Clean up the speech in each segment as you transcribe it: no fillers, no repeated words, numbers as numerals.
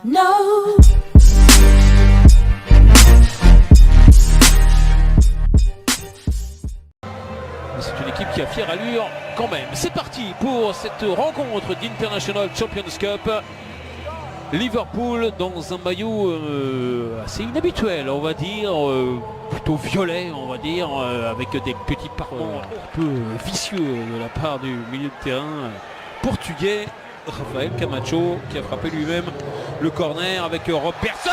No. C'est une équipe qui a fière allure quand même. C'est parti pour cette rencontre d'International Champions Cup. Liverpool dans un maillot assez inhabituel, on va dire, plutôt violet, on va dire, avec des petits parements un peu vicieux de la part du milieu de terrain portugais, Rafael Camacho, qui a frappé lui-même le corner avec Robertson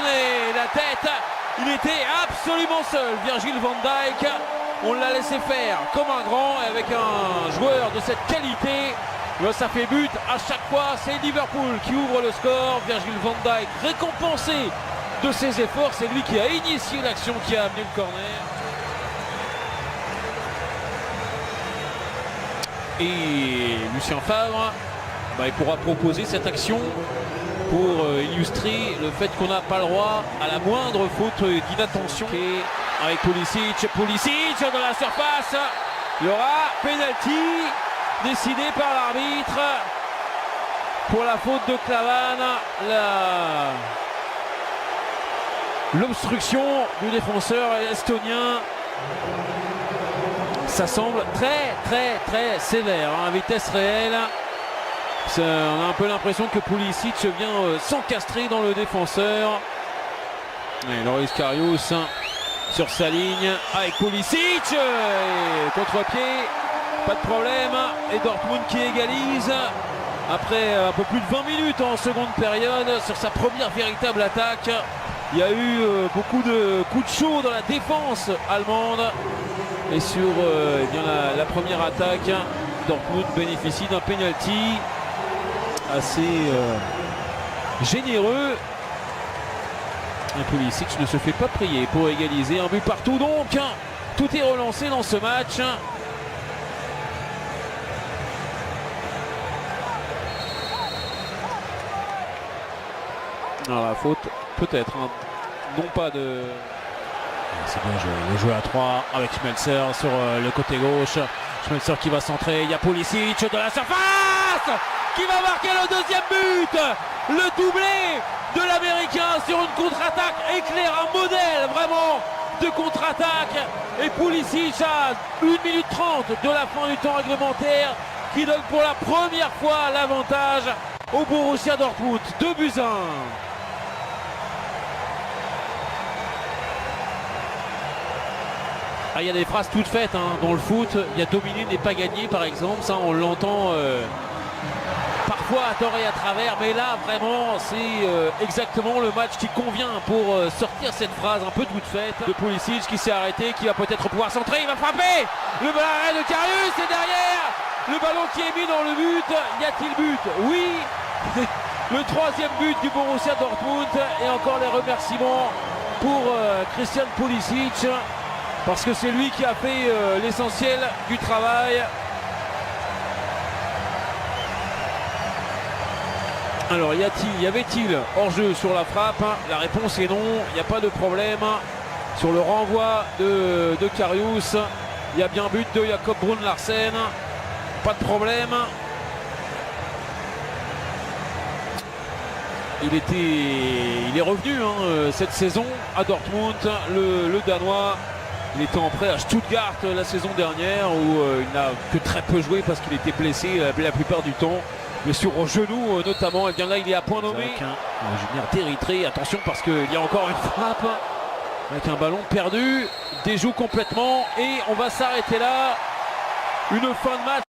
et la tête. Il était absolument seul, Virgil van Dijk. On l'a laissé faire comme un grand, et avec un joueur de cette qualité, ça fait but à chaque fois. C'est Liverpool qui ouvre le score. Virgil van Dijk récompensé de ses efforts. C'est lui qui a initié l'action, qui a amené le corner. Et Lucien Favre, il pourra proposer cette action pour illustrer le fait qu'on n'a pas le droit à la moindre faute d'inattention. Avec Pulisic dans la surface, il y aura penalty décidé par l'arbitre pour la faute de Klavan, l'obstruction du défenseur estonien. Ça semble très sévère, à vitesse réelle. On a un peu l'impression que Pulisic vient s'encastrer dans le défenseur. Et Loris Karius sur sa ligne avec Pulisic, contre-pied, pas de problème, et Dortmund qui égalise après un peu plus de 20 minutes en seconde période sur sa première véritable attaque. Il y a eu beaucoup de coups de chaud dans la défense allemande, et sur la première attaque, Dortmund bénéficie d'un penalty assez généreux. Pulisic ne se fait pas prier pour égaliser, un but partout donc. Tout est relancé dans ce match. Alors la faute peut-être, non pas de... C'est bien joué, le jeu à 3 avec Schmelzer sur le côté gauche. Schmelzer qui va centrer, il y a Pulisic de la surface qui va marquer le deuxième but. Le doublé de l'Américain sur une contre-attaque éclaire, un modèle vraiment de contre-attaque. Et Pulisic à 1 minute 30 de la fin du temps réglementaire qui donne pour la première fois l'avantage au Borussia Dortmund. 2-1. Il y a des phrases toutes faites dans le foot. Il y a dominer n'est pas gagné par exemple. Ça on l'entend parfois à tort et à travers. Mais là vraiment c'est exactement le match qui convient pour sortir cette phrase un peu toute faite de Pulisic qui s'est arrêté, qui va peut-être pouvoir centrer. Il va frapper. Le ballon arrêt de Karius et derrière le ballon qui est mis dans le but. Y a-t-il but? Oui. Le troisième but du Borussia Dortmund. Et encore les remerciements pour Christian Pulisic, parce que c'est lui qui a fait l'essentiel du travail. Alors y avait-il hors-jeu sur la frappe? La réponse est non, il n'y a pas de problème. Sur le renvoi de Karius, il y a bien but de Jakob Brun Larsen, pas de problème. Il est revenu cette saison à Dortmund, le Danois. Il était en prêt à Stuttgart la saison dernière où il n'a que très peu joué parce qu'il était blessé la plupart du temps. Blessure au genou notamment. Et bien là il est à point nommé. Ingénieur d'Érythrée, attention parce qu'il y a encore une frappe avec un ballon perdu. Déjoue complètement et on va s'arrêter là. Une fin de match.